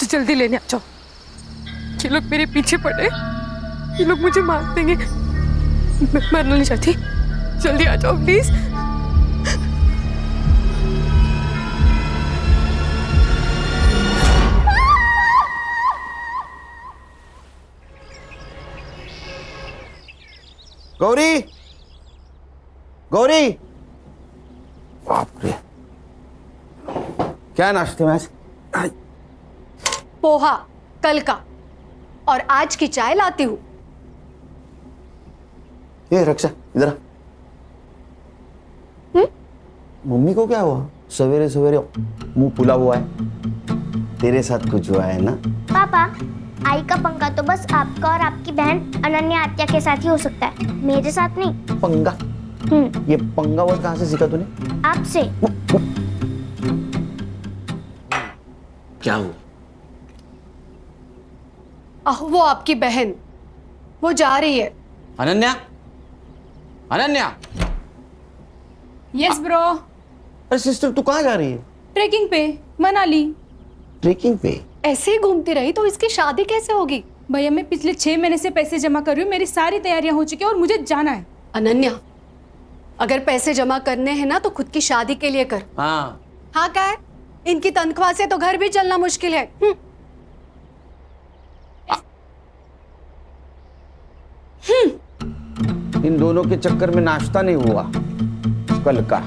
मुझे जल्दी लेने आ जाओ। ये लोग मेरे पीछे पड़े, ये लोग मुझे मार देंगे। मैं मरना नहीं चाहती, जल्दी आ जाओ प्लीज। गौरी, गौरी, बाप रे, क्या नाश्ते में आज? पोहा कल का, और आज की चाय लाती हूँ। ये रक्षा इधर आ। मम्मी को क्या हुआ? सवेरे सवेरे मुंह फुला हुआ है। तेरे साथ कुछ हुआ है ना? पापा, आई का पंगा तो बस आपका और आपकी बहन अनन्या आत्या के साथ ही हो सकता है, मेरे साथ नहीं। पंगा? ये पंगा वर्ड कहाँ से सीखा तूने? आपसे। क्या हुआ? वो आपकी बहन, वो जा रही है। अनन्या, अनन्या। Yes bro. अरे सिस्टर, तू कहाँ जा रही है? ट्रेकिंग पे, मनाली। ट्रेकिंग पे? ऐसे ही घूमती रही तो इसकी शादी कैसे होगी? भैया मैं पिछले 6 महीने से पैसे जमा कर रही हूँ, मेरी सारी तैयारियां हो चुकी है और मुझे जाना है। अनन्या, अगर पैसे जमा करने हैं ना तो खुद की शादी के लिए कर। हाँ। हाँ क्या है? इनकी तनख्वाह से तो घर भी चलना मुश्किल है। इन दोनों के चक्कर में नाश्ता नहीं हुआ कल का।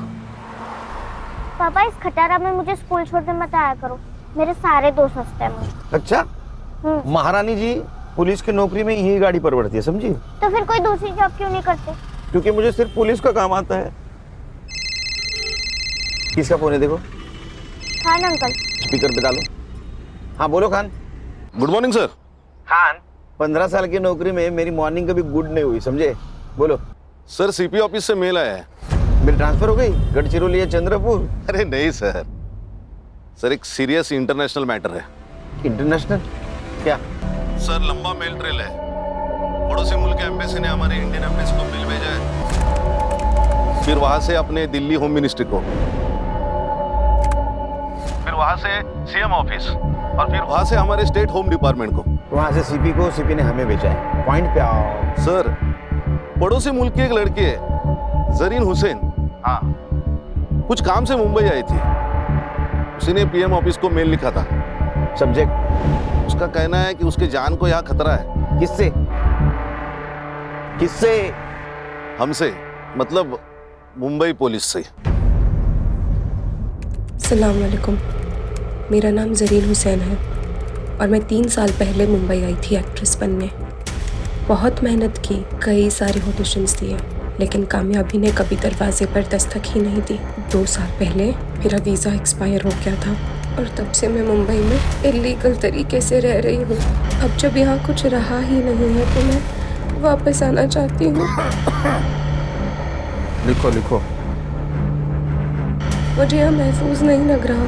पापा, इस खटारा में मुझे स्कूल छोड़ने मत आया करो, मेरे सारे दोस्त हंसते हैं मुझे। अच्छा, महारानी जी पुलिस की नौकरी में यही गाड़ी परवड़ती है, समझी? तो फिर कोई दूसरी जॉब क्यों नहीं करते? क्योंकि मुझे सिर्फ पुलिस का काम आता है। किसका फोन है देखो? खान अंकल। स्पीकर पे डालो। हाँ बोलो Khan. Good morning sir. Khan, 15 साल की नौकरी में मेरी मॉर्निंग कभी गुड नहीं हुई, समझे? बोलो। सर सीपी ऑफिस से मेल आया है। मेरी ट्रांसफर हो गई गढ़चिरौली या चंद्रपुर? अरे नहीं सर, सर एक सीरियस इंटरनेशनल मैटर है। इंटरनेशनल क्या? सर लंबा मेल ट्रेल है। पड़ोसी मुल्क के एम्बेसी ने हमारे इंडियन एम्बेसी को मेल भेजा है, फिर वहां से अपने दिल्ली होम मिनिस्ट्री को, फिर वहां से सीएम ऑफिस, और फिर वहां से हमारे स्टेट होम डिपार्टमेंट को। वहां से सीपी को, सीपी ने हमें भेजा है। पॉइंट पे आओ। सर पड़ोसी मुल्क की एक लड़की है जरीन हुसैन, हाँ, कुछ काम से मुंबई आई थी। उसी ने पीएम ऑफिस को मेल लिखा था। सब्जेक्ट? उसका कहना है कि उसके जान को यहाँ खतरा है। किससे? किससे? हमसे, मतलब मुंबई पुलिस से। अस्सलाम वालेकुम, मेरा नाम जरीन हुसैन है और मैं 3 साल पहले मुंबई आई थी एक्ट्रेस बनने। बहुत मेहनत की, कई सारे ऑडिशंस दिए, लेकिन कामयाबी ने कभी दरवाजे पर दस्तक ही नहीं दी। 2 साल पहले मेरा वीज़ा एक्सपायर हो गया था और तब से मैं मुंबई में इलीगल तरीके से रह रही हूँ। अब जब यहाँ कुछ रहा ही नहीं है तो मैं वापस आना चाहती हूँ। लिखो लिखो। मुझे यहाँ महफूज नहीं लग रहा,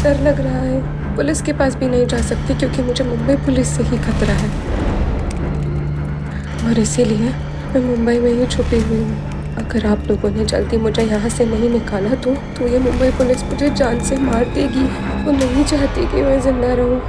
डर लग रहा है। पुलिस के पास भी नहीं जा सकती क्योंकि मुझे मुंबई पुलिस से ही खतरा है और इसीलिए मैं मुंबई में ही छुपी हुई हूँ। अगर आप लोगों ने जल्दी मुझे यहाँ से नहीं निकाला तो ये मुंबई पुलिस मुझे जान से मार देगी। वो नहीं चाहती कि मैं जिंदा रहूँ।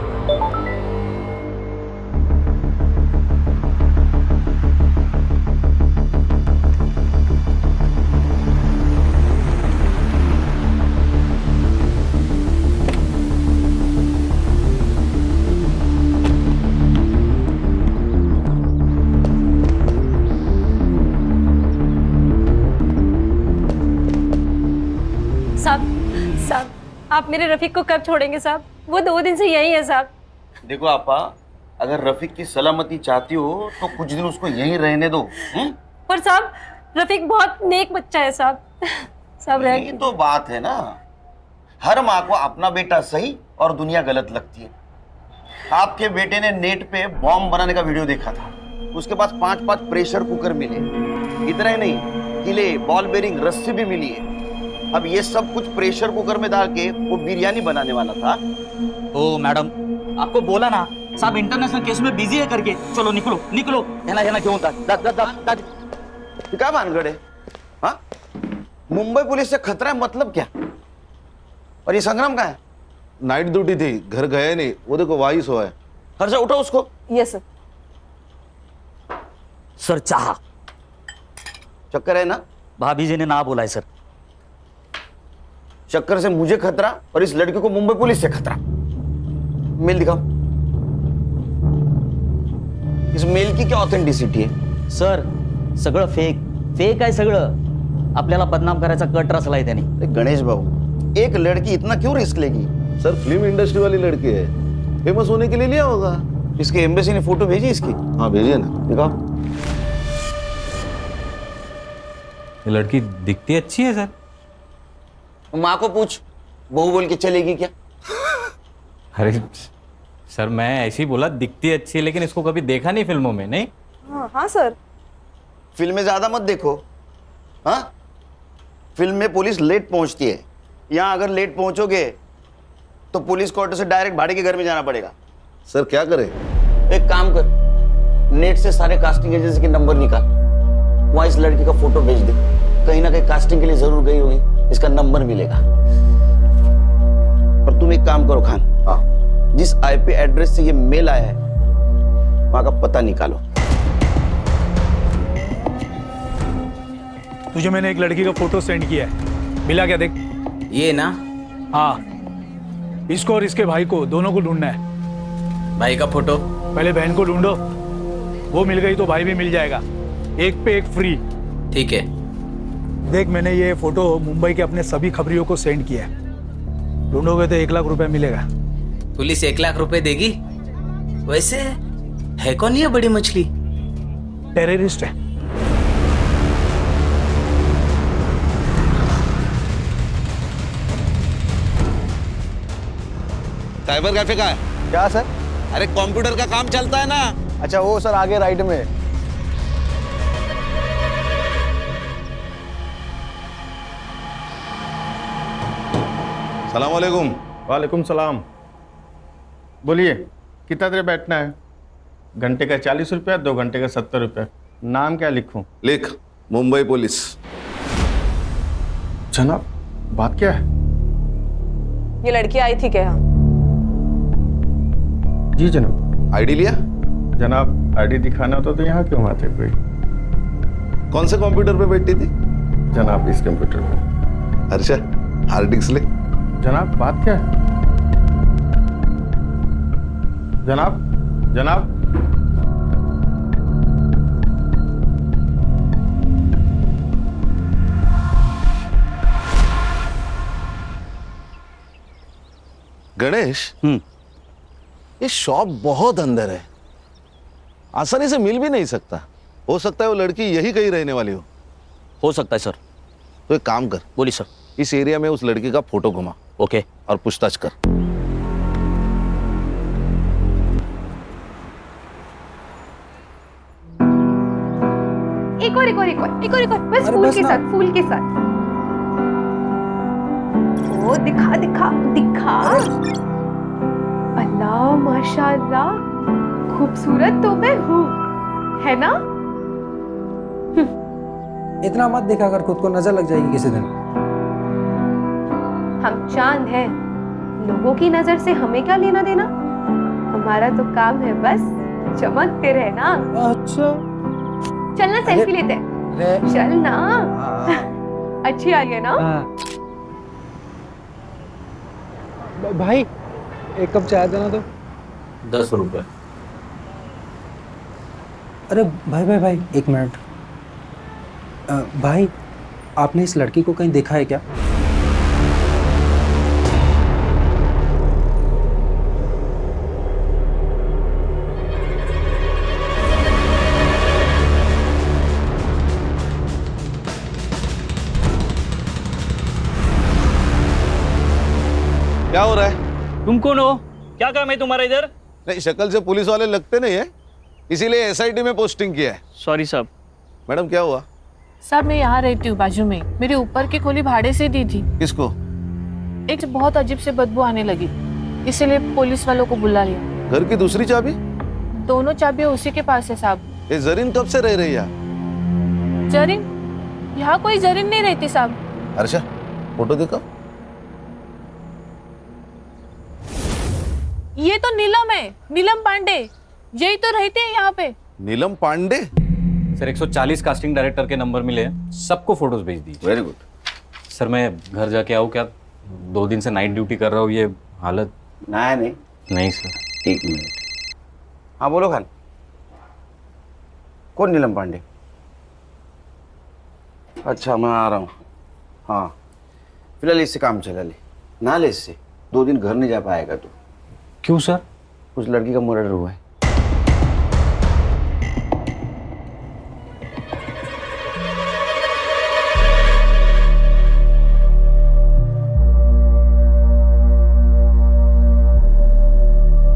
साहब, आप मेरे रफीक को कब छोड़ेंगे साहब? वो 2 दिन से यही है साहब। देखो आपा, अगर रफीक की सलामती चाहती हो तो कुछ दिन उसको यहीं रहने दो। पर साहब, रफीक बहुत नेक बच्चा है साहब। साहब ये तो बात है ना, हर माँ को अपना बेटा सही और दुनिया गलत लगती है। आपके बेटे ने नेट पे बॉम्ब बनाने का वीडियो देखा था, उसके पास 5-5 प्रेशर कुकर मिले। इतना ही नहीं, किले, बॉल बेरिंग, रस्सी भी मिली है। अब ये सब कुछ प्रेशर कुकर में डाल के वो बिरयानी बनाने वाला था। ओ मैडम, आपको बोला ना साहब इंटरनेशनल केस में बिजी है करके। चलो निकलो निकलो। है ना क्यों था? क्या भानगढ़ है? हाँ, मुंबई पुलिस से खतरा है मतलब क्या? और ये संग्राम कहाँ है? नाइट ड्यूटी थी, घर गए नहीं, वो देखो वही सोया है। हर्षा उठो उसको। Yes sir. सर चाह चक्कर है ना? भाभी जी ने ना बोला है सर। चक्कर से मुझे खतरा और इस लड़के को मुंबई पुलिस से खतरा। मेल दिखाओ। इस मेल की क्या ऑथेंटिसिटी है? सर सगळं फेक आहे सगळं। आपल्याला बदनाम करायचा कट रचलाय त्याने। अरे गणेश बाबू, एक लड़की इतना क्यों रिस्क लेगी? सर फिल्म इंडस्ट्री वाली लड़की है, फेमस होने के लिए लिया होगा। इसके एम्बेसी ने फोटो भेजी इसकी? हाँ भेजिए ना। दिखाओ। ये लड़की दिखती अच्छी है सर। माँ को पूछ, बहू बोल के चलेगी क्या? अरे सर मैं ऐसे ही बोला, दिखती अच्छी है, लेकिन इसको कभी देखा नहीं फिल्मों में। नहीं हाँ सर। फिल्में ज्यादा मत देखो। हाँ, फिल्म में पुलिस लेट पहुंचती है, यहाँ अगर लेट पहुंचोगे तो पुलिस क्वार्टर से डायरेक्ट भाड़े के घर में जाना पड़ेगा। सर क्या करें? एक काम कर, नेट से सारे कास्टिंग एजेंसी के नंबर निकाल, वहां इस लड़की का फोटो भेज दे। कहीं ना कहीं कास्टिंग के लिए जरूर गई होगी, इसका नंबर मिलेगा। और तुम एक काम करो खान, हाँ जिस आईपी एड्रेस से ये मेल आया है वहां का पता निकालो। तुझे मैंने एक लड़की का फोटो सेंड किया है, मिला क्या देख? ये ना? हाँ, इसको और इसके भाई को, दोनों को ढूंढना है। भाई का फोटो? पहले बहन को ढूंढो, वो मिल गई तो भाई भी मिल जाएगा, एक पे एक फ्री। ठीक है। देख मैंने ये फोटो मुंबई के अपने सभी खबरियों को सेंड किया है, ढूंढोगे तो 1 लाख रुपए मिलेगा। पुलिस 1 लाख रुपए देगी? वैसे है कौन ये बड़ी मछली? टेररिस्ट है। साइबर कैफे का है क्या सर? अरे कंप्यूटर का काम चलता है ना। अच्छा वो सर आगे राइट में। सलाम वालेकुम। वालेकुम सलाम। बोलिए कितना देर बैठना है? घंटे का 40 रुपया, 2 घंटे का 70 रुपया। नाम क्या लिखूं? लिख, मुंबई पुलिस। जनाब बात क्या है? ये लड़की आई थी क्या? जी जनाब। आईडी लिया? जनाब आईडी दिखाना होता तो यहाँ क्यों आते कोई? कौन से कंप्यूटर पे बैठी थी? जनाब इस कंप्यूटर पे। अच्छा, हार्ड डिस्क ले। जनाब बात क्या है? जनाब जनाब गणेश, ये शॉप बहुत अंदर है, आसानी से मिल भी नहीं सकता। हो सकता है वो लड़की यही कहीं रहने वाली हो सकता है सर। तो एक काम कर, बोलिए सर। इस एरिया में उस लड़की का फोटो घुमा। ओके। और पूछताछ कर। एक और बस फूल के साथ, फूल के साथ। ओ दिखा दिखा दिखा। अल्लाह माशाल्लाह, खूबसूरत तो मैं हूँ, है ना? इतना मत दिखा कर, खुद को नजर लग जाएगी किसी दिन। हम चांद हैं, लोगों की नजर से हमें क्या लेना देना? हमारा तो काम है बस चमकते रहना। अच्छा चलना सेल्फी लेते हैं। चल ना। अच्छी आ गई ना? भाई एक कप चाय देना तो। 10 रुपए। अरे भाई भाई भाई एक मिनट। भाई आपने इस लड़की को कहीं देखा है क्या? क्या हो रहा है? तुम कौन हो? क्या काम है तुम्हारा इधर? नहीं, शक्ल से पुलिस वाले लगते नहीं है, इसीलिए एसआईटी में पोस्टिंग किया है। सॉरी साहब। मैडम क्या हुआ? साहब मैं यहाँ रहती हूँ बाजू में, मेरे ऊपर की खोली भाड़े से दी थी। किसको? एक बहुत अजीब से बदबू आने लगी, इसीलिए पुलिस वालों को बुला लिया। घर की दूसरी चाबी? दोनों चाबियां उसी के पास है साहब। ये जरीन कब से रह रही है? जरीन? यहाँ कोई जरीन नहीं रहती साहब। हर्षा फोटो दिखाओ। ये तो नीलम है, नीलम पांडे। यही तो रहते हैं यहाँ पे। नीलम पांडे? सर 140 कास्टिंग डायरेक्टर के नंबर मिले हैं, सबको फोटोज भेज दीजिए। Very good. सर मैं घर जाके आऊँ क्या? 2 दिन से नाइट ड्यूटी कर रहा हूँ, ये हालत। नहीं सर। 1 मिनट। हाँ बोलो खान, कौन नीलम पांडे? अच्छा मैं आ रहा हूँ। हाँ फिलहाल इससे काम चला ले, ना ले इससे। 2 दिन घर नहीं जा पाएगा तू। क्यों सर? उस लड़की का मर्डर हुआ है।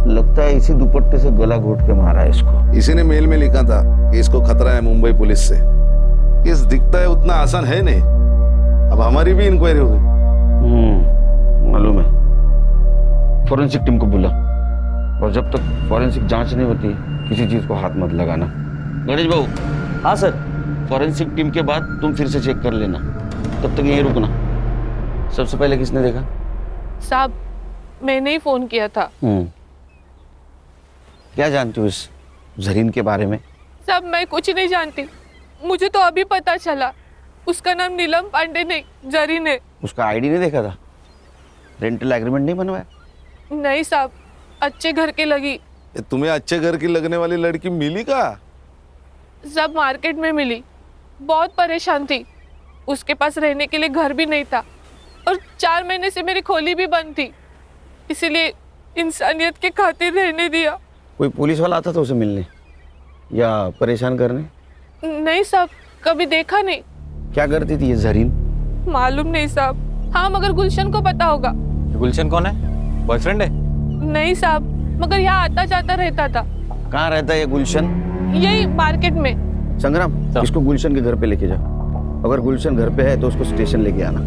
लगता है इसी दुपट्टे से गला घोट के मारा है इसको। इसी ने मेल में लिखा था कि इसको खतरा है मुंबई पुलिस से। केस दिखता है उतना आसान है नहीं। अब हमारी भी इंक्वायरी हो गई। मालूम है। फॉरेंसिक टीम को बुला, और जब तक फॉरेंसिक जांच नहीं होती किसी चीज को हाथ मत लगाना। गणेश बाबू। हाँ सर। फॉरेंसिक टीम के बाद तुम फिर से चेक कर लेना, तब तक यहीं रुकना। सबसे पहले किसने देखा? साहब मैंने ही फोन किया था। क्या जानती हो इस जरीन के बारे में? साहब मैं कुछ नहीं जानती, मुझे तो अभी पता चला। उसका नाम नीलम पांडे नहीं, जरीन है। उसका आईडी नहीं देखा था? रेंटल एग्रीमेंट नहीं बनवाया? नहीं साहब, अच्छे घर की लगी। तुम्हें अच्छे घर की लगने वाली लड़की मिली का? सब मार्केट में मिली, बहुत परेशान थी। उसके पास रहने के लिए घर भी नहीं था, और 4 महीने से मेरी खोली भी बंद थी, इसीलिए इंसानियत के खातिर रहने दिया। कोई पुलिस वाला आता था उसे मिलने या परेशान करने? नहीं साहब, कभी देखा नहीं। क्या करती थी ये जरीन? मालूम नहीं साहब। हाँ मगर गुलशन को पता होगा। गुलशन कौन है? बॉयफ्रेंड है? नहीं साहब, मगर यहाँ आता जाता रहता था। कहाँ रहता है ये गुलशन? यही मार्केट में। संग्राम, इसको गुलशन के घर पे लेके जाओ। अगर गुलशन घर पे है तो उसको स्टेशन लेके आना।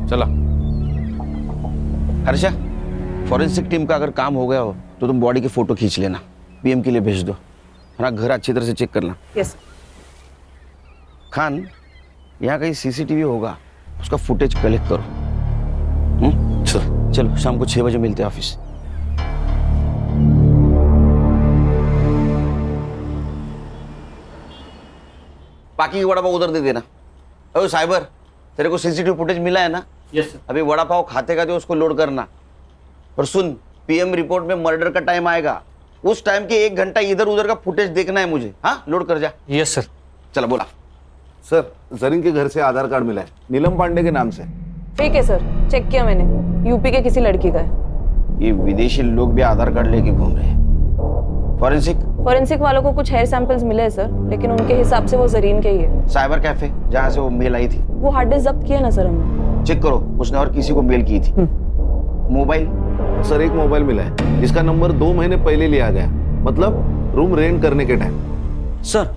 चला। हर्षा, फॉरेंसिक टीम का अगर काम हो गया हो तो तुम बॉडी के फोटो खींच लेना, पीएम के लिए भेज दो। है ना, घर अच्छी तरह से चेक करना। यस। खान, यहाँ कहीं सीसीटीवी होगा, उसका फुटेज कलेक्ट करो। चलो शाम को 6 बजे मिलते हैं ऑफिस। बाकी की वड़ा पाव उधर दे देना। अरे साइबर, तेरे को सीसीटीवी फुटेज मिला है ना? Yes sir. अभी वड़ा पाव खाते खाते उसको लोड करना। और सुन, पीएम रिपोर्ट में मर्डर का टाइम आएगा, उस टाइम के 1 घंटा इधर उधर का फुटेज देखना है मुझे। हाँ, लोड कर जा। Yes sir. चलो बोला। सर, जरीन के घर से आधार कार्ड मिला है, नीलम पांडे के नाम से। ठीक है सर, चेक किया मैंने, यूपी के किसी लड़की का है। ये विदेशी लोग भी आधार कार्ड लेके घूम रहे हैं। फॉरेंसिक वालों को कुछ हेयर सैंपल्स मिले हैं सर, लेकिन उनके हिसाब से वो जरीन के ही है। साइबर कैफे जहाँ से वो मेल आई थी, वो हार्ड डिस्क जब्त किया ना सर हमने। चेक करो, उसने और किसी को मेल की थी। मोबाइल? सर, एक मोबाइल मिला है जिसका नंबर 2 महीने पहले लिया गया, मतलब रूम रेंट करने के टाइम। सर,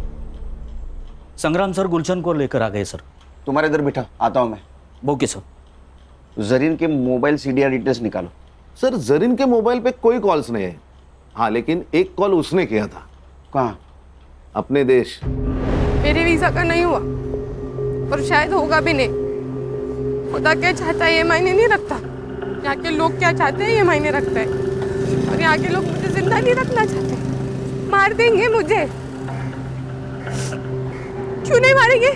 संग्राम सर गुलशन को लेकर आ गए सर। तुम्हारे इधर बिठा, आता हूँ मैं। Okay sir. जरीन के मोबाइल सीडीआर डिटेल्स निकालो। सर, जरीन के मोबाइल पे कोई कॉल्स नहीं है। हाँ, लेकिन एक कॉल उसने किया था। कहाँ? अपने देश। मेरे वीजा का नहीं हुआ, और शायद होगा भी नहीं। खुदा क्या चाहता है ये मायने नहीं रखता, यहाँ के लोग क्या चाहते हैं ये मायने रखता है। और यहाँ के लोग मुझे जिंदा नहीं रखना चाहते, मार देंगे मुझे। क्यों नहीं मारेंगे?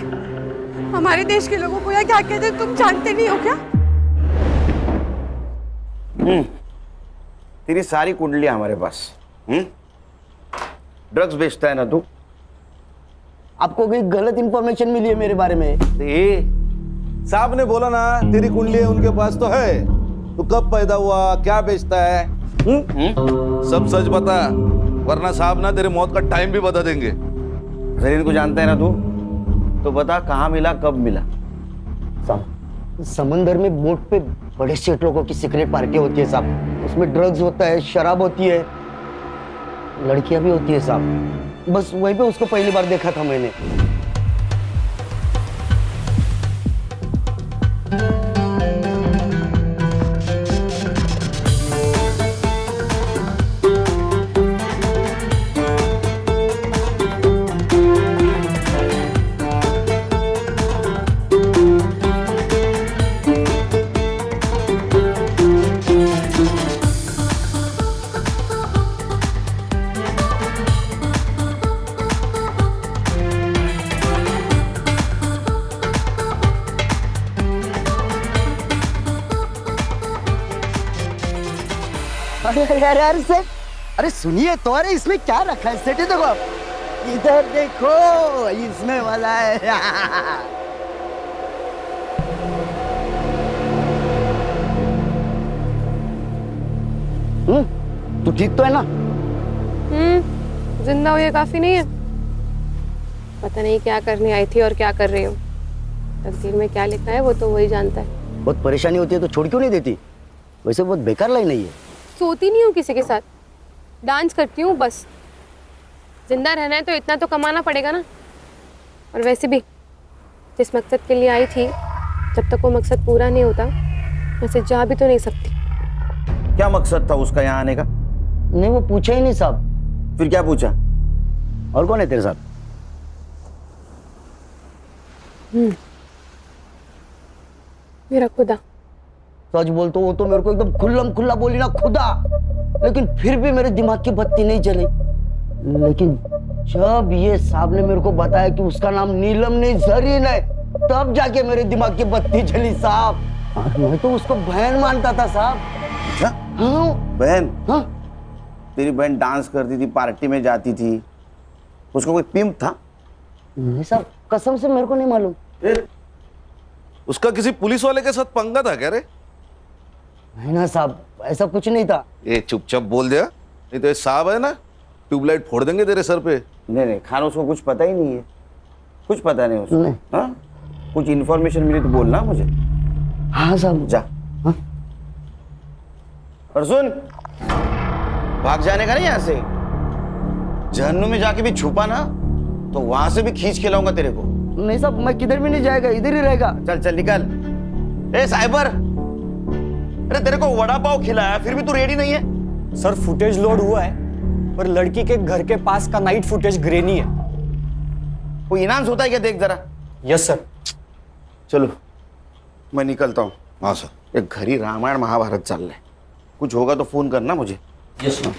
हमारे देश के लोगों को यहाँ क्या कहते हैं तुम जानते नहीं हो क्या? तेरी सारी कुंडलियां हमारे पास। ड्रग्स बेचता है ना तू? आपको कोई गलत इंफॉर्मेशन मिली है मेरे बारे में? साहब ने बोला ना तेरी कुंडली उनके पास तो है। तू कब पैदा हुआ, क्या बेचता है, सब सच बता, वरना साहब ना तेरे मौत का टाइम भी बता देंगे। जरीन को जानता है ना तू? तो बता कहाँ मिला, कब मिला? समंदर में बोट पे बड़े सेठ लोगों की सीक्रेट पार्टी होती है साहब, उसमें ड्रग्स होता है, शराब होती है, लड़कियां भी होती है साहब। बस वहीं पे उसको पहली बार देखा था मैंने। अरे अरे अरे अरे सेठ, अरे सुनिए तो, अरे इसमें क्या रखा है सेठ? ये देखो आप, इधर देखो, इसमें वाला है। तू ठीक तो है ना? जिंदा हो ये काफी नहीं है। पता नहीं क्या करने आई थी और क्या कर रही हूँ। तकदीर में क्या लिखा है वो तो वही जानता है। बहुत परेशानी होती है तो छोड़ क्यों नहीं देती? वैसे बहुत बेकार लाइन नहीं है। सोती नहीं हूँ किसी के साथ, डांस करती हूँ बस। जिंदा रहना है तो इतना तो कमाना पड़ेगा ना। और वैसे भी जिस मकसद के लिए आई थी, जब तक वो मकसद पूरा नहीं होता वैसे जा भी तो नहीं सकती। क्या मकसद था उसका यहाँ आने का? नहीं, वो पूछा ही नहीं साहब। फिर क्या पूछा? और कौन है तेरे साथ? मेरा खुदा। सच बोल तो वो तो मेरे को एकदम खुल्लम खुल्ला बोली ना, खुदा। लेकिन फिर भी मेरे दिमाग की बत्ती नहीं जली। लेकिन जब ये साहब ने मेरे को बताया कि उसका नाम नीलम नहीं जरीन है, तब जाके मेरे दिमाग की बत्ती जली साहब। और मैं तो उसको बहन मानता था साहब। हाँ बहन? हाँ, तेरी बहन डांस करती थी, पार्टी में जाती थी, उसको कोई पिंप था? नहीं साहब, कसम से मेरे को नहीं मालूम। उसका किसी पुलिस वाले के साथ पंगा था क्या रे? नहीं ना साहब, ऐसा कुछ नहीं था। ये चुपचाप बोल दिया, नहीं तो ये साहब है ना, ट्यूबलाइट फोड़ देंगे तेरे सर पे। नहीं नहीं खान, उसको कुछ पता ही नहीं है, कुछ पता नहीं उसको। हाँ, कुछ इन्फॉर्मेशन मिली तो बोलना मुझे। हाँ साहब। जा। हाँ? और सुन, भाग जाने का नहीं यहाँ से। जहन्नुम में जाके भी छुपा ना तो वहां से भी खींच के लाऊंगा तेरे को। नहीं साहब, मैं किधर भी नहीं जाएगा, इधर ही रहेगा। चल चल निकल। ए साइबर, अरे तेरे को वड़ा पाव खिलाया फिर भी तू रेडी नहीं है? सर फुटेज लोड हुआ है, पर लड़की के घर के पास का नाइट फुटेज ग्रेनी है। कोई इनाम होता है क्या? देख जरा। Yes sir. चलो मैं निकलता हूँ। हाँ सर। एक घर ही रामायण महाभारत चल रहा है, कुछ होगा तो फोन करना मुझे। Yes sir.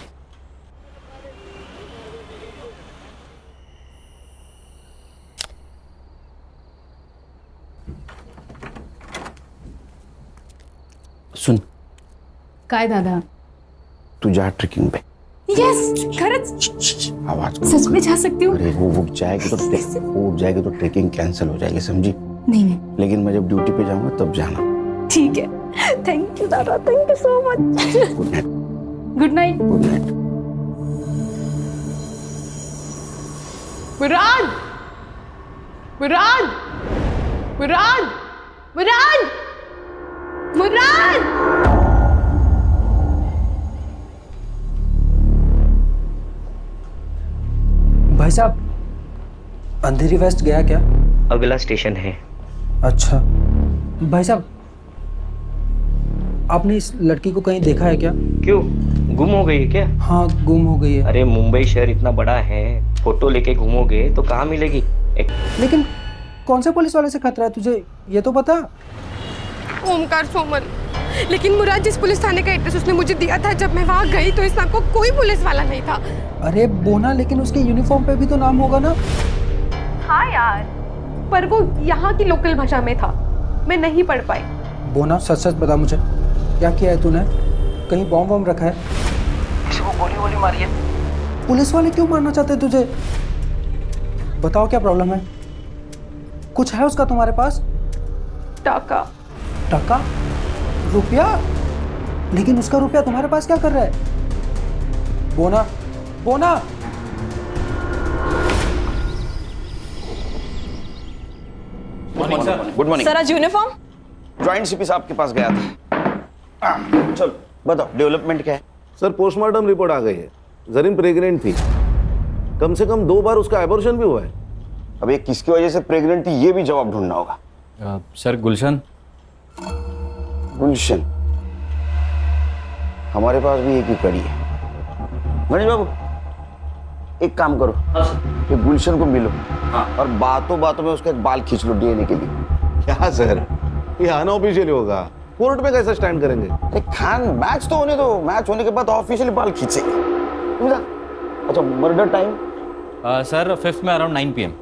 सुन, काय दादा? तू जा ट्रेकिंग पे। यस, खरंच आवाज सच में जा सकती हूँ? अरे वो उठ जाएगी तो ट्रेकिंग कैंसिल हो जाएगी, समझी? नहीं। लेकिन मैं जब ड्यूटी पे जाऊंगा तब जाना। ठीक है। थैंक यू दादा, thank you so much. Good night. Good night. Good night. Murad, Murad, Murad, Murad, Murad. भाई साहब, अंधेरी वेस्ट गया क्या? अगला स्टेशन है। अच्छा भाई साहब, आपने इस लड़की को कहीं देखा है क्या? क्यों, गुम हो गई है क्या? हाँ, गुम हो गई है। अरे मुंबई शहर इतना बड़ा है, फोटो लेके घूमोगे तो कहाँ मिलेगी? लेकिन कौन से पुलिस वाले से खतरा है तुझे, ये तो बता। ओमकार सोमल। लेकिन मुराद, जिस पुलिस थाने का एड्रेस उसने मुझे दिया था, जब मैं वहाँ गई तो इस नाम को कोई पुलिस वाला नहीं था। अरे बोना, लेकिन उसके यूनिफॉर्म पे भी तो नाम होगा ना? हाँ यार, पर वो यहाँ की लोकल भाषा में था, मैं नहीं पढ़ पाई। बोना, सच सच बता मुझे, क्या किया है तूने? कहीं बॉम्ब वॉम्ब रखा है? किसी को गोली वोली मारी है? पुलिस वाले क्यों मारना चाहते हैं तुझे? बताओ क्या प्रॉब्लम है? कुछ है उसका तुम्हारे पास? टाका। टाका? रुपया? लेकिन उसका रुपया तुम्हारे पास क्या कर रहा है? बोना, बोना। गुड मॉर्निंग सर, आज यूनिफॉर्म? ज्वाइंट सीपी साहब के पास गया था। चलो बताओ, डेवलपमेंट क्या है? सर पोस्टमार्टम रिपोर्ट आ गई है, जरीन प्रेग्नेंट थी, कम से कम 2 बार उसका एबॉर्शन भी हुआ है। अब ये किसकी वजह से प्रेग्नेंट थी, ये भी जवाब ढूंढना होगा। सर गुलशन। गुलशन, हमारे पास भी एक ही कड़ी है। गणेश बाबू, एक काम करो, ये गुलशन को मिलो और बातों बातों में उसका एक बाल खींच लो डीएनए के लिए। क्या सर, ये अनऑफिशियली होगा, कोर्ट में कैसे स्टैंड करेंगे? खान, मैच तो होने दो, मैच होने के बाद ऑफिशियली बाल खींचेंगे। अच्छा, मर्डर टाइम? सर 5th में अराउंड 9 PM।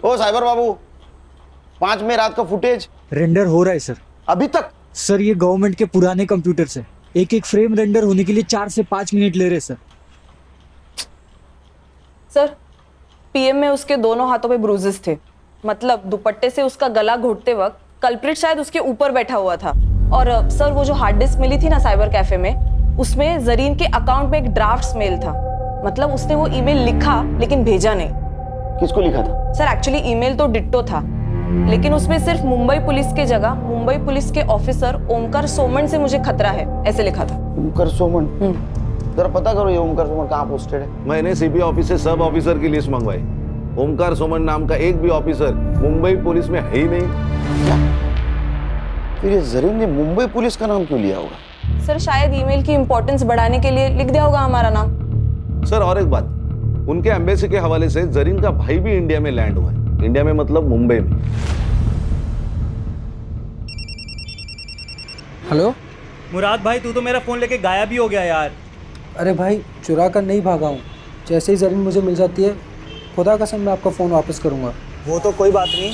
ओ साइबर बाबू, 5 में रात का फुटेज रेंडर हो रहा है सर। अभी तक? सर ये गवर्नमेंट के पुराने कंप्यूटर से। एक एक फ्रेम रेंडर होने के लिए 4 से 5 मिनट ले रहे सर। सर पीएम में उसके दोनों हाथों पे ब्रूजेस थे, मतलब दुपट्टे से उसका गला घोटते वक्त कल्प्रिट शायद उसके ऊपर बैठा हुआ था। और सर वो जो हार्ड डिस्क मिली थी ना साइबर कैफे में, उसमें जरीन के अकाउंट में एक ड्राफ्ट मेल था, मतलब उसने वो ईमेल लिखा लेकिन भेजा नहीं। किसको लिखा था? सर एक्चुअली ईमेल तो डिट्टो था, लेकिन उसमें सिर्फ मुंबई पुलिस के जगह मुंबई पुलिस के ऑफिसर ओमकार सोमन से मुझे खतरा है ऐसे लिखा था। ओमकार सोमन? जरा पता करो ये ओमकार सोमन कहाँ पोस्टेड है। मैंने सीपी ऑफिस से सब ऑफिसर की लिस्ट मंगवाई। ओमकार सोमन नाम का एक भी ऑफिसर मुंबई पुलिस में है ही नहीं। क्या? फिर ये जरीन ने मुंबई पुलिस का नाम क्यों लिया होगा? सर शायद ईमेल की इंपॉर्टेंस बढ़ाने के लिए लिख दिया होगा हमारा नाम। सर और एक बात, उनके एम्बेसी के हवाले से जरीन का भाई भी इंडिया में लैंड हुआ है। इंडिया में मतलब मुंबई में। हेलो मुराद भाई, तू तो मेरा फोन लेके गायब ही हो गया यार। अरे भाई, चुरा कर नहीं भागा हूँ। जैसे ही जरीन मुझे मिल जाती है, खुदा कसम मैं आपका फ़ोन वापस करूँगा। वो तो कोई बात नहीं,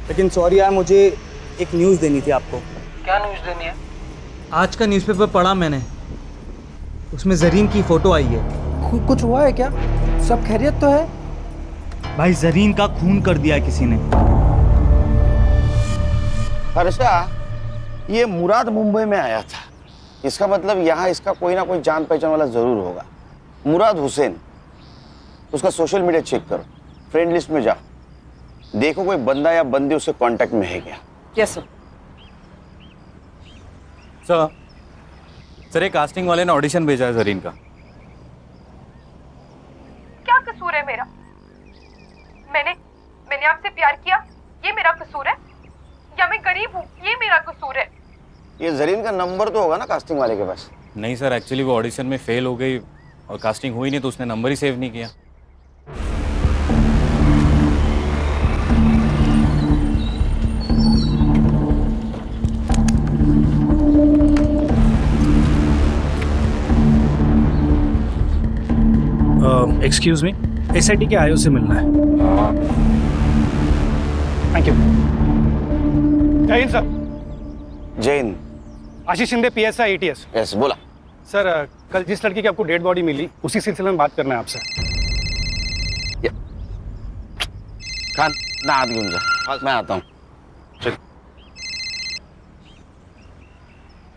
लेकिन सॉरी यार, मुझे एक न्यूज़ देनी थी आपको। क्या न्यूज़ देनी है? आज का न्यूज़पेपर पढ़ा मैंने, उसमें जरीन की फ़ोटो आई है। कुछ हुआ है क्या? सब खैरियत तो है? भाई जरीन का खून कर दिया किसी ने। हर्षा, ये मुराद मुंबई में आया था, इसका मतलब यहाँ इसका कोई ना कोई जान पहचान वाला जरूर होगा। मुराद हुसैन, उसका सोशल मीडिया चेक करो, फ्रेंड लिस्ट में जाओ, देखो कोई बंदा या बंदी उससे कांटेक्ट में है क्या। Yes sir. सर एक कास्टिंग वाले ने ऑडिशन भेजा है जरीन का। क्या कसूर है मेरा? मैंने आपसे प्यार किया, ये मेरा कसूर है? या मैं गरीब हूँ, ये मेरा कसूर है? ये जरीन का नंबर तो होगा ना कास्टिंग वाले के पास। नहीं सर, एक्चुअली वो ऑडिशन में फेल हो गई और कास्टिंग हुई नहीं, तो उसने नंबर ही सेव नहीं किया। एक्सक्यूज मी, एसआईटी के आईओ से मिलना है। Thank you. जय हिंद सर। जय हिंद। आशीष शिंदे, पीएसआई एटीएस। यस, बोला। सर कल जिस लड़की की आपको डेड बॉडी मिली, उसी सिलसिले में बात करना है आपसे। खान ना हाथ घूम जा, मैं आता हूँ। चल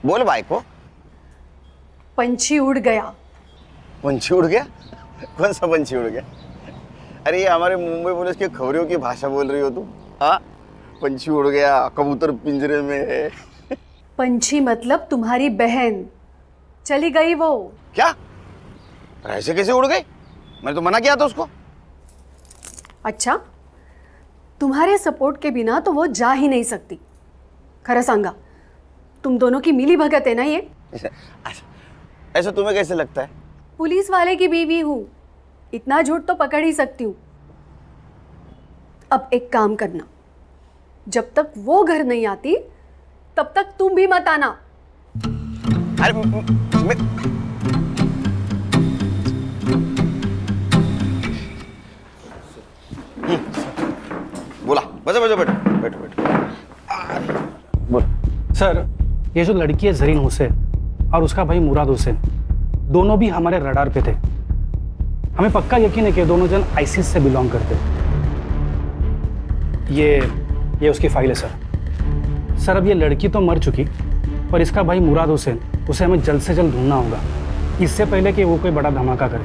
बोल भाई को। पंछी उड़ गया। पंछी उड़ गया? कौन सा पंछी उड़ गया? अरे ये हमारे मुंबई पुलिस के खबरियों की भाषा बोल रही हो तुम? हाँ, पंछी उड़ गया, कबूतर पिंजरे में है। पंछी मतलब तुम्हारी बहन, चली गई वो। क्या? ऐसे कैसे उड़ गई? मैंने तो मना किया था उसको। अच्छा, तुम्हारे सपोर्ट के बिना तो वो जा ही नहीं सकती। खरा सांगा, तुम दोनों की मिली भगत है ना ये? ऐसा तुम्हें कैसे लगता है? पुलिस वाले की बीवी हूँ, इतना झूठ तो पकड़ ही सकती हूँ। अब एक काम करना, जब तक वो घर नहीं आती तब तक तुम भी मत आना। अरे बोला, बजा बजा, बैठो बैठो बैठो। बोल। सर, ये जो लड़की है जरीन हुसैन और उसका भाई मुराद हुसैन, दोनों भी हमारे रडार पे थे। हमें पक्का यकीन है कि दोनों जन आईसिस से बिलोंग करते। ये उसकी फाइल है सर। सर अब ये लड़की तो मर चुकी, पर इसका भाई मुराद हुसैन, उसे हमें जल्द से जल्द ढूंढना होगा, इससे पहले कि वो कोई बड़ा धमाका करे।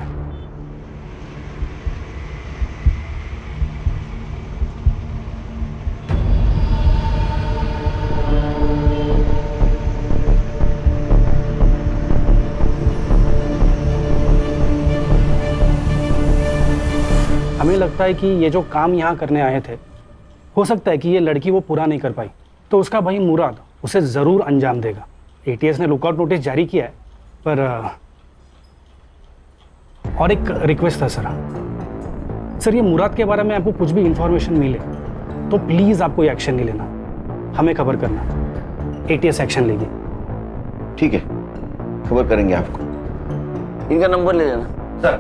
हमें लगता है कि ये जो काम यहाँ करने आए थे, हो सकता है कि ये लड़की वो पूरा नहीं कर पाई, तो उसका भाई मुराद उसे ज़रूर अंजाम देगा। एटीएस ने लुकआउट नोटिस जारी किया है, पर और एक रिक्वेस्ट था सर, ये मुराद के बारे में आपको कुछ भी इंफॉर्मेशन मिले तो प्लीज़ आप कोई एक्शन नहीं लेना, हमें खबर करना, एटीएस एक्शन लेगी। ठीक है, खबर करेंगे आपको। इनका नंबर ले लेना sir.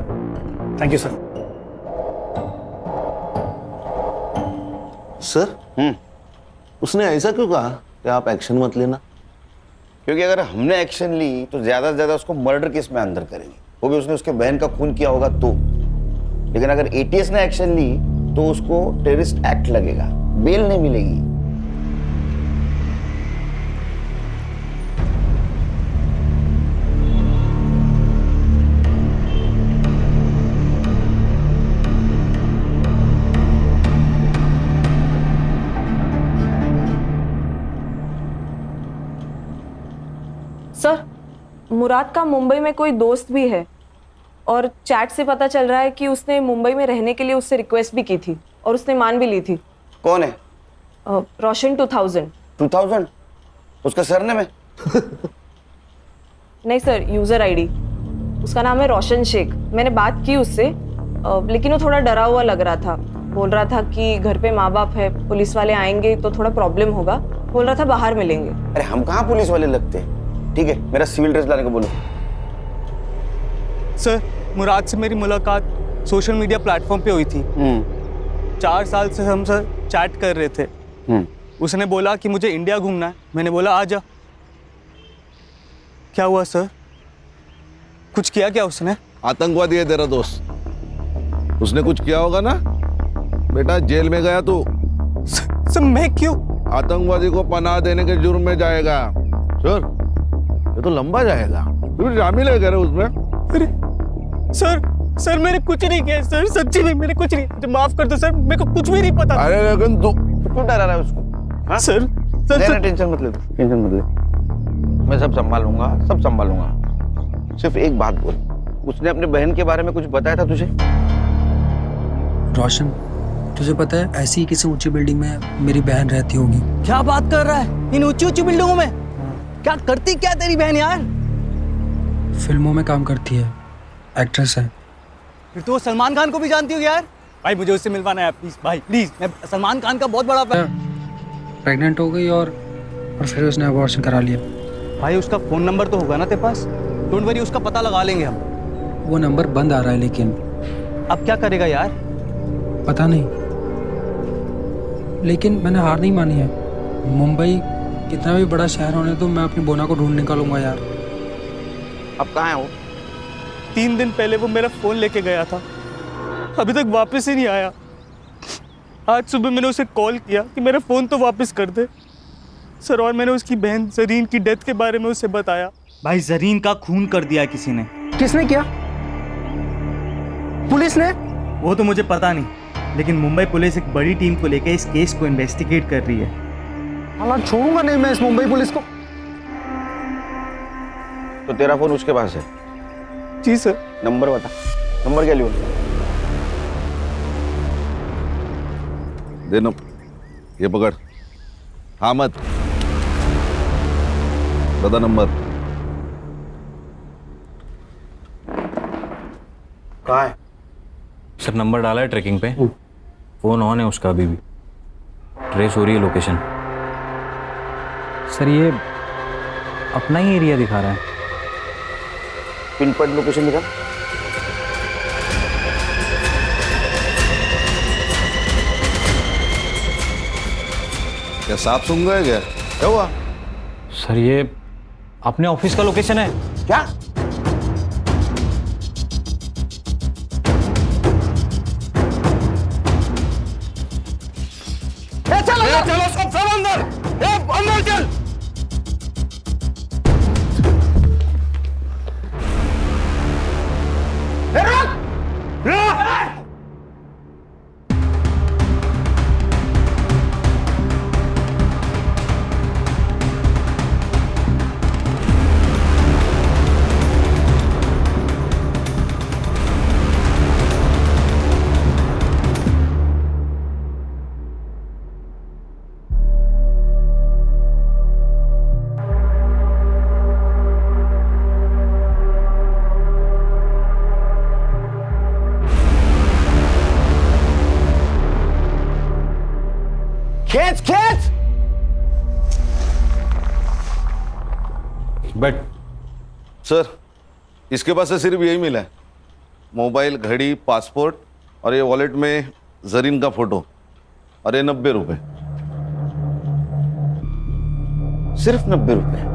Thank you sir. Sir, उसने ऐसा क्यों कहा कि आप एक्शन मत लेना? क्योंकि अगर हमने एक्शन ली तो ज्यादा से ज्यादा उसको मर्डर केस में अंदर करेंगे, वो भी उसने उसके बहन का खून किया होगा तो। लेकिन अगर एटीएस ने एक्शन ली तो उसको टेररिस्ट एक्ट लगेगा, बेल नहीं मिलेगी। सर, मुराद का मुंबई में कोई दोस्त भी है और चैट से पता चल रहा है कि उसने मुंबई में रहने के लिए उससे रिक्वेस्ट भी की थी और उसने मान भी ली थी। कौन है? रोशन 2000। 2000? उसका सरनेम है? नहीं सर, यूजर आईडी। उसका नाम है रोशन शेख। मैंने बात की उससे, लेकिन वो थोड़ा डरा हुआ लग रहा था। बोल रहा था कि घर पे माँ बाप है, पुलिस वाले आएंगे तो थोड़ा प्रॉब्लम होगा। बोल रहा था बाहर मिलेंगे। अरे हम कहाँ पुलिस वाले लगते हैं। ठीक है, मेरा सिविल ड्रेस लाने को बोलो। सर, मुराद से मेरी मुलाकात सोशल मीडिया प्लेटफॉर्म पे हुई थी। 4 साल से हम सर चैट कर रहे थे। उसने बोला कि मुझे इंडिया घूमना है। मैंने बोला आ जा। क्या हुआ सर? कुछ किया क्या उसने? आतंकवादी है तेरा दोस्त, उसने कुछ किया होगा ना बेटा। जेल में गया तू। सर मैं क्यों? आतंकवादी को पनाह देने के जुर्म में जाएगा सर। ये तो लंबा जाएगा। तू शामिल है करे उसमें? अरे सर मैंने कुछ नहीं किया सर, सच्ची में मैंने कुछ नहीं। मुझे माफ कर दो सर, मेरे को कुछ भी नहीं पता। अरे लेकिन तू क्यों डरा रहा है उसको? हाँ? सर टेंशन मत ले, टेंशन मत ले। मैं सब संभालूंगा, सब संभालूंगा। सिर्फ एक बात बोल, उसने अपने बहन के बारे में कुछ बताया था तुझे? रोशन, तुझे पता है ऐसी ही किसी ऊंची बिल्डिंग में मेरी बहन रहती होगी। क्या बात कर रहा है? इन ऊंची ऊंची बिल्डिंगों में क्या करती क्या तेरी बहन यार? फिल्मों में काम करती है, एक्ट्रेस है। फिर तो वो सलमान खान को भी जानती होगी यार। भाई मुझे उससे मिलवाना है प्लीज, भाई प्लीज। मैं सलमान खान का बहुत बड़ा फैन। प्रेग्नेंट हो गई और फिर उसने अबॉर्शन करा लिया। भाई उसका फोन नंबर तो होगा ना तेरे पास? डोंट वरी, उसका पता लगा लेंगे हम। वो नंबर बंद आ रहा है लेकिन। अब क्या करेगा यार? पता नहीं, लेकिन मैंने हार नहीं मानी है। मुंबई कितना भी बड़ा शहर होने तो मैं अपनी बोना को ढूंढ निकालूंगा यार। अब कहाँ है वो? 3 दिन पहले वो मेरा फोन लेके गया था, अभी तक वापस ही नहीं आया। आज सुबह मैंने उसे कॉल किया कि मेरा फोन तो वापस कर दे सर, और मैंने उसकी बहन जरीन की डेथ के बारे में उसे बताया। भाई जरीन का खून कर दिया किसी ने। किसने किया? पुलिस ने? वो तो मुझे पता नहीं, लेकिन मुंबई पुलिस एक बड़ी टीम को लेकर इस केस को इन्वेस्टिगेट कर रही है। हालांकि छोड़ूंगा नहीं मैं इस मुंबई पुलिस को। तो तेरा फोन उसके पास है? जी सर। नंबर बता, नंबर क्या लियो? देना, ये पकड़। हाँ मत बता नंबर। कहाँ है? सर नंबर डाला है ट्रैकिंग पे, फोन ऑन है उसका, अभी भी ट्रेस हो रही है लोकेशन। सर ये अपना ही एरिया दिखा रहा है। पिन पॉइंट लोकेशन दिखा। क्या सांप सूंघ गए क्या? क्या हुआ? सर ये अपने ऑफिस का लोकेशन है। क्या? चलो सब अंदर, अंदर चल। खेच खेच। बट सर इसके पास से सिर्फ यही मिला है, मोबाइल, घड़ी, पासपोर्ट और ये वॉलेट में जरीन का फोटो, और ये 90 रुपए। सिर्फ 90 रुपए?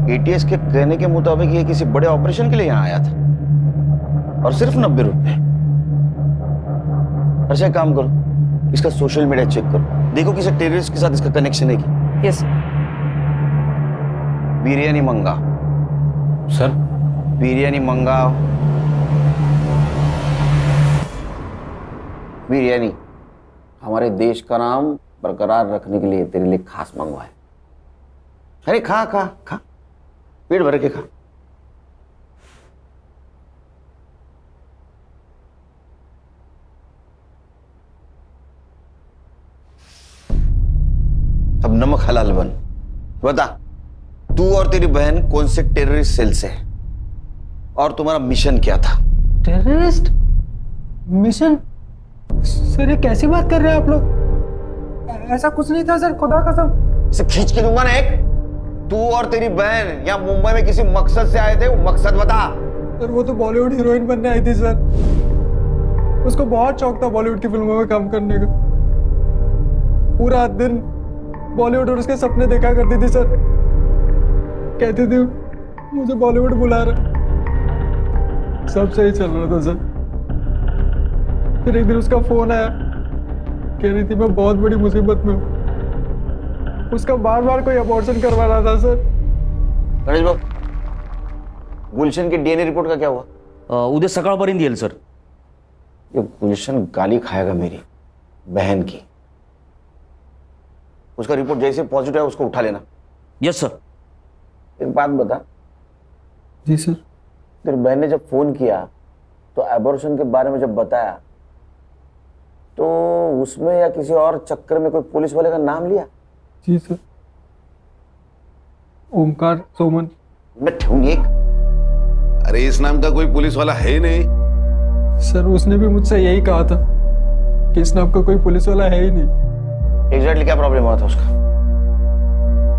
एटीएस के कहने के मुताबिक ये किसी बड़े ऑपरेशन के लिए यहाँ आया था और सिर्फ 90 रुपए। अच्छा, काम करो, इसका सोशल मीडिया चेक करो, देखो किसी टेररिस्ट के साथ इसका कनेक्शन है क्या। यस बिरयानी मंगाओ। सर बिरयानी मंगाओ। बिरयानी हमारे देश का नाम बरकरार रखने के लिए तेरे लिए खास मंगवाए। अरे खा खा खा, पेट भर के खा। अब नमक हलाल बन। बता, तू और तेरी बहन कौन से टेररिस्ट सेल से है और तुम्हारा मिशन क्या था? Terrorist mission? सर ये कैसी बात कर रहे हैं आप लोग? ऐसा कुछ नहीं था सर, खुदा कसम। इसे खींच के दूंगा ना एक। तू और तेरी बहन यहाँ मुंबई में किसी मकसद से आए थे, वो मकसद बता। सर वो तो बॉलीवुड हीरोइन बनने आई थी सर। उसको बहुत शौक था बॉलीवुड की फिल्मों में काम करने का। पूरा दिन बॉलीवुड और उसके सपने देखा करती थी सर। कहती थी मुझे बॉलीवुड बुला रहा। सब सही चल रहा था सर। फिर एक दिन उसका फोन आया, कह रही थी मैं बहुत बड़ी मुसीबत में हूँ। उसका बार बार कोई अबॉर्शन करवा रहा था सर। गणेश बाबू, गुलशन की डीएनए रिपोर्ट का क्या हुआ? उद्या सकाळपर्यंत येईल सर। ये गुलशन गाली खाएगा मेरी बहन की। उसका रिपोर्ट जैसे पॉजिटिव है उसको उठा लेना। Yes sir. एक बात बता। जी सर। तेरी बहन ने जब फोन किया तो एबॉर्शन के बारे में जब बताया तो उसमें या किसी और चक्कर में कोई पुलिस वाले का नाम लिया? जी सर। ओमकार सोमन। मैं ठूंगी एक। अरे इस नाम का कोई पुलिस वाला है ही नहीं। सर उसने भी मुझसे यही कहा था कि इस नाम का कोई पुलिस वाला है ही नहीं। एग्जैक्टली क्या प्रॉब्लम हुआ था उसका?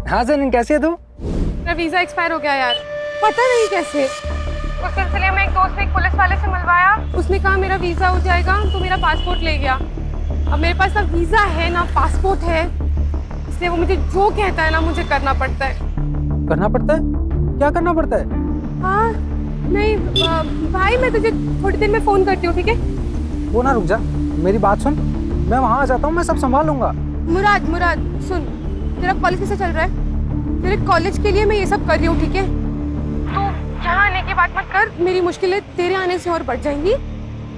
हाँ सर, कैसे है तू? मेरा वीजा एक्सपायर हो गया यार, पता नहीं कैसे। उस सिलसिले में एक दोस्त ने एक पुलिस वाले से मिलवाया। उसने कहा मेरा वीजा हो जाएगा, तो मेरा पासपोर्ट ले गया। अब मेरे पास ना वीजा है ना पासपोर्ट है, इसलिए वो मुझे जो कहता है ना मुझे करना पड़ता है। करना पड़ता है? क्या करना पड़ता है? हाँ नहीं भाई, मैं तुझे थोड़ी देर में फोन करती हूँ, ठीक है? वो ना रुक जा, मेरी बात सुन। मैं वहाँ आ जाता हूँ, मैं सब संभाल लूंगा। मुराद सुन, तेरा कॉलेज कैसे चल रहा है? तेरे कॉलेज के लिए मैं ये सब कर रही हूँ, ठीक है? तू यहाँ आने की बात मत कर, मेरी मुश्किलें तेरे आने से और बढ़ जाएंगी।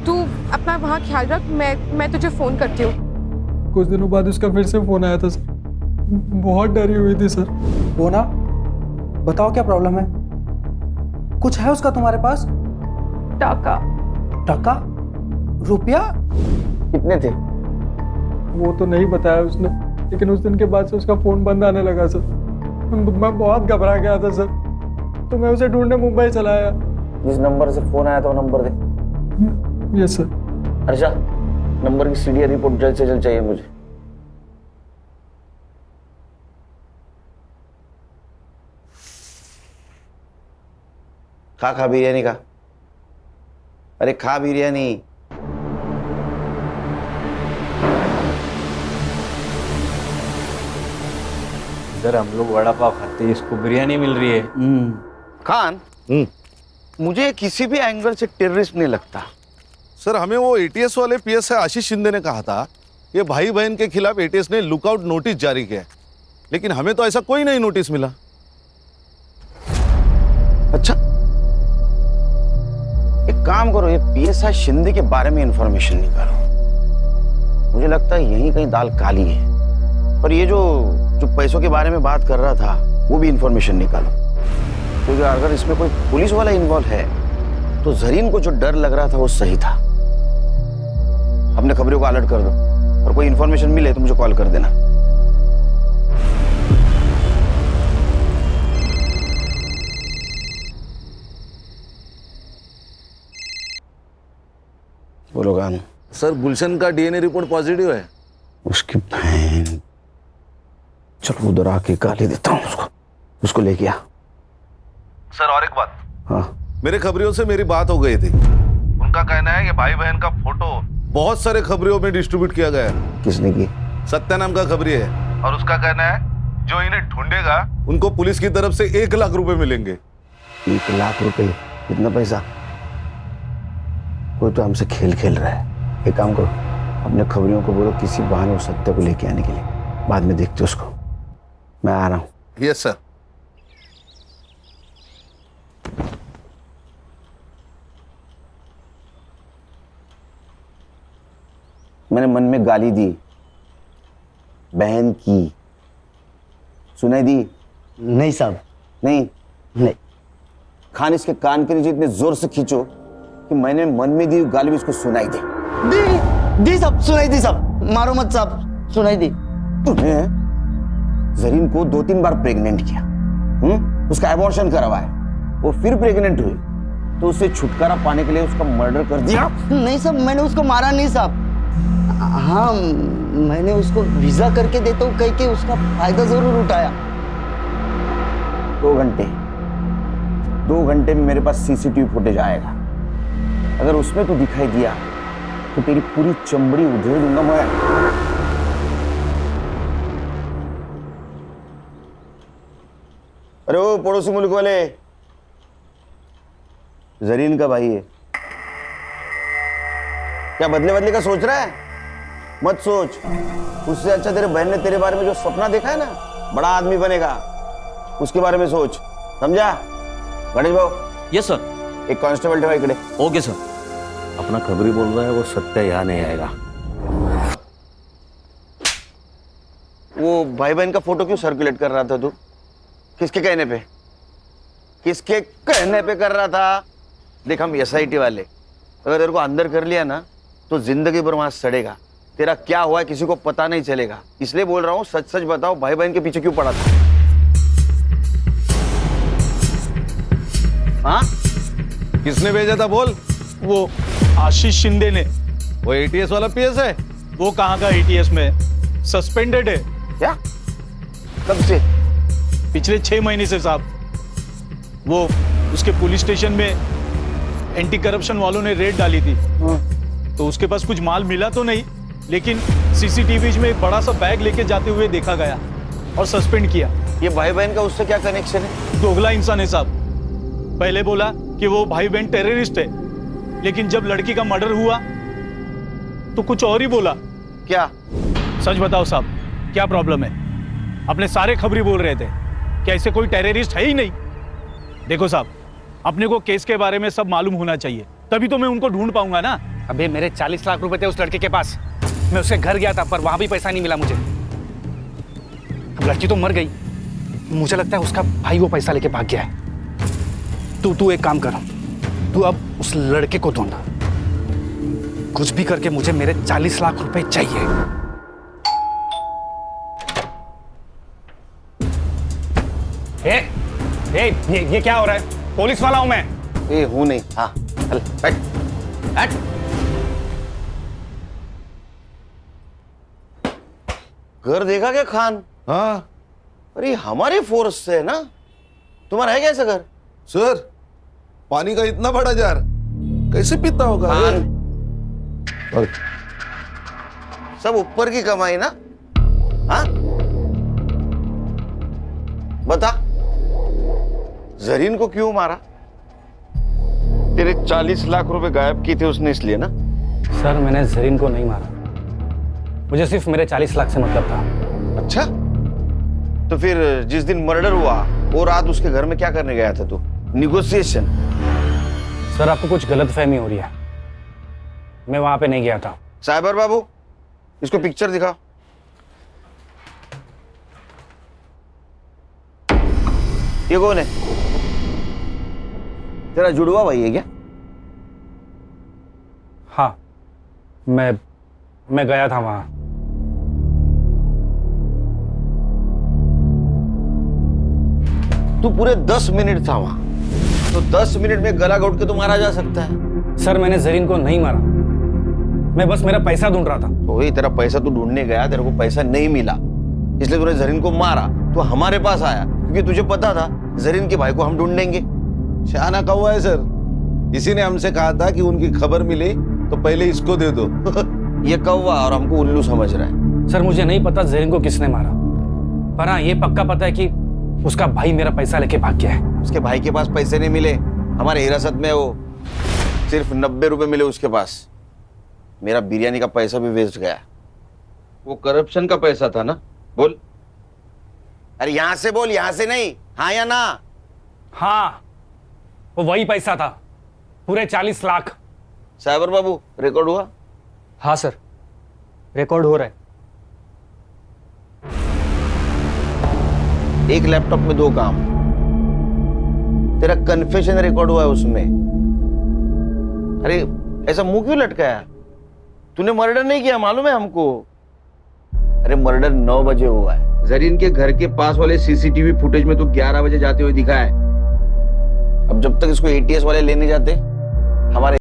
तू अपना वहाँ ख्याल रख, मैं तुझे फोन करती हूँ। कुछ दिनों बाद उसका फिर से फोन आया था सर। बहुत डरी हुई थी सर। वो ना, बताओ क्या प्रॉब्लम है? कुछ है उसका तुम्हारे पास? टाका। टाका? रुपया? कितने थे? वो तो नहीं बताया उसने, लेकिन उस दिन के बाद से उसका फोन बंद आने लगा सर। मैं बहुत घबरा गया था सर, तो मैं उसे ढूंढने मुंबई चला आया। जिस नंबर से फोन आया था वो नंबर दे। Yes sir. अर्षा, नंबर की सीडीआर रिपोर्ट जल्द से जल्द चाहिए मुझे। खा बिरयानी का। अरे खा बिरयानी। इधर हम लोग वड़ा पाव खाते हैं, इसको बिरयानी मिल रही है। खान, मुझे किसी भी एंगल से टेररिस्ट नहीं लगता। सर हमें वो एटीएस वाले पीएसआई आशीष शिंदे ने कहा था कि भाई बहन के खिलाफ एटीएस ने लुकआउट नोटिस जारी किया, लेकिन हमें तो ऐसा कोई नहीं नोटिस मिला। अच्छा, एक काम करो, ये पीएसआई शिंदे के बारे में इंफॉर्मेशन निकालो। मुझे लगता है यहीं कहीं दाल काली है। और ये जो पैसों के बारे में बात कर रहा था वो भी इंफॉर्मेशन निकालो, क्योंकि अगर इसमें कोई पुलिस वाला इन्वॉल्व है तो जरीन को जो डर लग रहा था वो सही था। अपने खबरों को अलर्ट कर दो और कोई इंफॉर्मेशन मिले तो मुझे कॉल कर देना। बोलो गान। सर गुलशन का डीएनए रिपोर्ट पॉजिटिव है। उसकी बहन, चलो उधर आके गाली देता हूँ उसको लेके आ। सर और एक बात। हाँ, मेरे खबरियों से मेरी बात हो गई थी। उनका कहना है कि भाई बहन का फोटो बहुत सारे खबरियों में डिस्ट्रीब्यूट किया गया है। किसने की? सत्या नाम का खबरी है, और उसका कहना है जो इन्हें ढूंढेगा उनको पुलिस की तरफ से 1 लाख रुपए मिलेंगे। 1 लाख रुपए? कितना पैसा? कोई तो हमसे खेल खेल रहा है। एक काम करो, अपने खबरियों को बोलो किसी बहाने उस सत्य को लेके आने के लिए, बाद में देखते उसको। मैं आ रहा हूँ। Yes sir. मैंने मन में गाली दी, बहन की, सुनाई दी? नहीं साहब। नहीं। खान इसके कान के नीचे इतने जोर से खींचो कि मैंने मन में दी गाली भी इसको सुनाई दे। दी साहब, सुनाई दी साहब। मारो मत साहब, सुनाई दी। तूने जरीन को 2-3 बार प्रेग्नेंट किया, उसका एबॉर्शन करवाया, वो फिर प्रेग्नेंट हुई, तो उससे छुटकारा पाने के लिए उसका मर्डर कर दिया? नहीं साहब, मैंने उसको मारा नहीं साहब। हाँ, मैंने उसको वीजा करके देता हूँ कह के उसका फायदा जरूर उठाया। 2 घंटे में मेरे पास सीसीटीवी फुटेज आएगा। अगर उसमें तू दिखाई दिया तो तेरी पूरी चमड़ी उधेड़ दूंगा मैं। अरे वो पड़ोसी मुल्क वाले, जरीन का भाई है क्या? बदले का सोच रहा है? मत सोच। उससे अच्छा तेरे बहन ने तेरे बारे में जो सपना देखा है ना, बड़ा आदमी बनेगा, उसके बारे में सोच, समझा? गणेश भाऊ। Yes sir. एक कांस्टेबल ठेवा इकडे। Okay sir. अपना खबरी बोल रहा है, वो सत्य यहाँ नहीं आएगा। वो भाई बहन का फोटो क्यों सर्कुलेट कर रहा था तू? किसके कहने पे? किसके कहने पे कर रहा था? देख, हम SIT वाले, अगर तेरे को अंदर कर लिया ना तो जिंदगी भर वहां सड़ेगा। तेरा क्या हुआ है किसी को पता नहीं चलेगा, इसलिए बोल रहा हूँ सच सच बताओ, भाई बहन के पीछे क्यों पड़ा था? हाँ? किसने भेजा था बोल? वो आशीष शिंदे ने। वो ATS वाला PS है? वो कहाँ का ATS में, सस्पेंडेड है। क्या? कब से? पिछले 6 महीने से साहब। वो उसके पुलिस स्टेशन में एंटी करप्शन वालों ने रेड डाली थी, तो उसके पास कुछ माल मिला तो नहीं, लेकिन CCTV में एक बड़ा सा बैग लेके जाते हुए देखा गया और सस्पेंड किया। ये भाई बहन का उससे क्या कनेक्शन है? दोगला इंसान है साहब। पहले बोला कि वो भाई बहन टेररिस्ट है, लेकिन जब लड़की का मर्डर हुआ तो कुछ और ही बोला। क्या? सच बताओ साहब, क्या प्रॉब्लम है? अपने सारे खबरी बोल रहे थे कि ऐसे कोई टेररिस्ट है ही नहीं। देखो साहब, अपने को केस के बारे में सब मालूम होना चाहिए, तभी तो मैं उनको ढूंढ पाऊंगा ना। अबे मेरे 40 लाख रुपए थे उस लड़के के पास, मैं उसके घर गया था पर वहां भी पैसा नहीं मिला मुझे। अब लड़की तो मर गई, मुझे लगता है उसका भाई वो पैसा लेके भाग गया है। तू एक काम कर, तू अब उस लड़के को ढूंढ, कुछ भी करके मुझे मेरे 40 लाख रुपए चाहिए। ये क्या हो रहा है? पुलिस वाला हूं मैं। ए हूं नहीं। हाँ चल बैठ बैठ। घर देखा क्या खान? हाँ। अरे हमारे फोर्स से है ना? तुम्हारा है कैसा घर? सर, पानी का इतना बड़ा जार कैसे पीता होगा? और सब ऊपर की कमाई ना? हाँ बता, जरीन को क्यों मारा? तेरे 40 लाख रुपए गायब किए थे उसने, इसलिए ना? सर, मैंने जरीन को नहीं मारा, मुझे सिर्फ मेरे 40 लाख से मतलब था। अच्छा, तो फिर जिस दिन मर्डर हुआ वो रात उसके घर में क्या करने गया था तू? निगोशिएशन? सर, आपको कुछ गलतफहमी हो रही है, मैं वहां पे नहीं गया था। साइबर बाबू, इसको पिक्चर दिखाओ। ये कौन है? तेरा जुड़वा भाई है क्या? हाँ, मैं गया था वहां। तू पूरे 10 मिनट था वहां, तो 10 मिनट में गला घोट के तो मारा जा सकता है। सर, मैंने जरीन को नहीं मारा, मैं बस मेरा पैसा ढूंढ रहा था। तो वही तेरा पैसा तू ढूंढने गया, तेरे को पैसा नहीं मिला, इसलिए तूने जरीन को मारा। तो हमारे पास आया क्योंकि तुझे पता था जरीन के भाई को हम ढूंढेंगे। शाना कौवा है सर, इसी ने हमसे कहा था कि उनकी खबर मिली तो पहले इसको दे दो। ये कौवा और हमको उल्लू समझ रहा है। सर, मुझे नहीं पता जरीन को किसने मारा, पर हाँ ये पक्का पता है कि उसका भाई मेरा पैसा लेके भाग गया है। उसके भाई के पास पैसे नहीं मिले, हमारे हिरासत में वो सिर्फ 90 रुपए मिले उसके पास। मेरा बिरयानी का पैसा भी वेस्ट गया। वो करप्शन का पैसा था ना? बोल। अरे यहां से बोल, यहां से नहीं, हाँ या ना? हाँ वो वही पैसा था, पूरे 40 लाख। साइबर बाबू रिकॉर्ड हुआ? हाँ सर, रिकॉर्ड हो रहा है। एक लैपटॉप में 2 काम। तेरा कन्फेशन रिकॉर्ड हुआ है उसमें। अरे ऐसा मुंह क्यों लटकाया? तूने मर्डर नहीं किया, मालूम है हमको। अरे मर्डर 9 बजे हुआ है। जरीन के घर के पास वाले सीसीटीवी फुटेज में तो 11 बजे जाते हुए दिखा है। अब जब तक इसको एटीएस वाले लेने जाते, हमारे